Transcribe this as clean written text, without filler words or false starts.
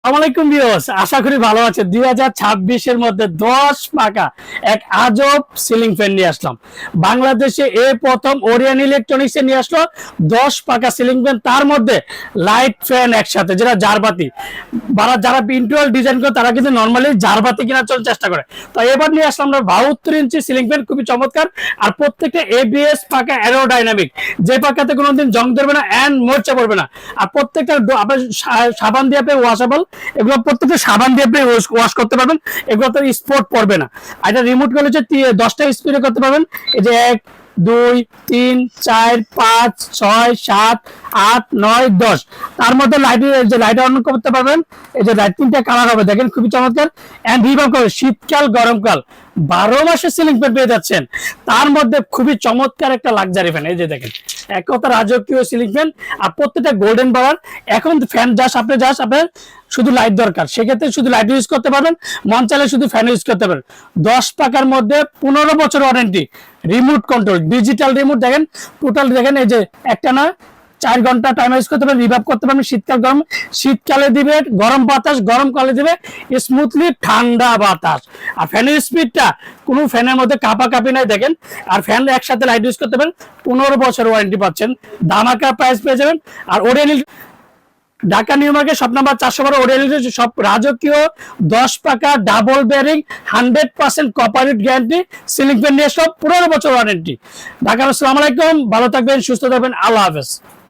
আসসালামাইকুম ভিউয়ার্স, আশা করি ভালো আছেন। 2026 এর মধ্যে 10 পাকা এক আজব সিলিং ফ্যান নিয়ে আসলাম। বাংলাদেশে এই প্রথম ওরিয়ন ইলেকট্রনিক্স এ নিয়ে আসলো 10 পাকা সিলিং ফ্যান, তার মধ্যে লাইট ফ্যান একসাথে, যেটা জারবাতি। যারা ইন্টেরিয়র ডিজাইন করে তারা কিন্তু নরমালি জারবাতি কেনার জন্য চেষ্টা করে। তো এবার নিয়ে আসলাম আমরা 72 ইঞ্চি সিলিং ফ্যান, খুবই চমৎকার। আর প্রত্যেকটা এবিএস পাকা অ্যারোডাইনামিক, যে পাকাতে কোনোদিন জং ধরবে না এন্ড মোর্চা পড়বে না। আর প্রত্যেকটা আপনার সাবান দিয়ে আপনি ওয়াশেবল, এগুলো প্রত্যেকটা সাবান দিয়ে আপনি ওয়াশ করতে পারবেন, এগুলো তো স্পট পড়বে না। আর এটা রিমোট গুলো হচ্ছে 10টা স্পিডে করতে পারবেন। এই যে 1 2 3 4 5 6 7 8 9 10, তার মধ্যে লাইট অন করতে পারবেন। এই যে লাইট 3টা কালার হবে, দেখেন খুবই চমৎকার। এন্ড রিভাব করে শীতকাল গরমকাল 12 মাসে সিলিং ফ্যান পেয়ে যাচ্ছেন, তার মধ্যে খুবই চমৎকার একটা লাক্সারি ফ্যান। এই যে দেখেন, এক কথা রাজকীয় সিলিং ফ্যান। আর প্রত্যেকটা গোল্ডেন পাওয়ার। এখন ফ্যান আপনার শুধু লাইট দরকার, সেক্ষেত্রে শুধু লাইট ইউজ করতে পারবেন, মন চাইলে শুধু ফ্যান ইউজ করতে পারবেন। 10 পাকার মধ্যে 15 বছর warranty, remote control, digital remote. দেখেন টোটাল, দেখেন এই যে একটা না 4 ঘন্টা টাইম ইউজ করতে পারবেন, রিভাব করতে পারবেন। শীতকালে দিবে গরম বাতাস, গরমকালে দিবে স্মুথলি ঠান্ডা বাতাস। আর ফ্যানের স্পিডটা কোনো ফ্যানের মধ্যে কাঁপাকাঁপি নাই, দেখেন। আর ফ্যান একসাথে লাইট ইউজ করতে পারেন, 15 বছর ওয়ারেন্টি পাচ্ছেন, ধামাকা প্রাইস পেয়ে যাবেন। আর Orion Dhaka new market shop number 412 Orion সব রাজকীয় 10 পাকা ডাবল বেয়ারিং 100% কপারেট গ্যারান্টি সিলিং ফ্যান নিয়ে সব 15 বছর ওয়ারেন্টি। ঢাকা। আসসালামু আলাইকুম, ভালো থাকবেন, সুস্থ থাকবেন, আল্লাহ হাফেজ।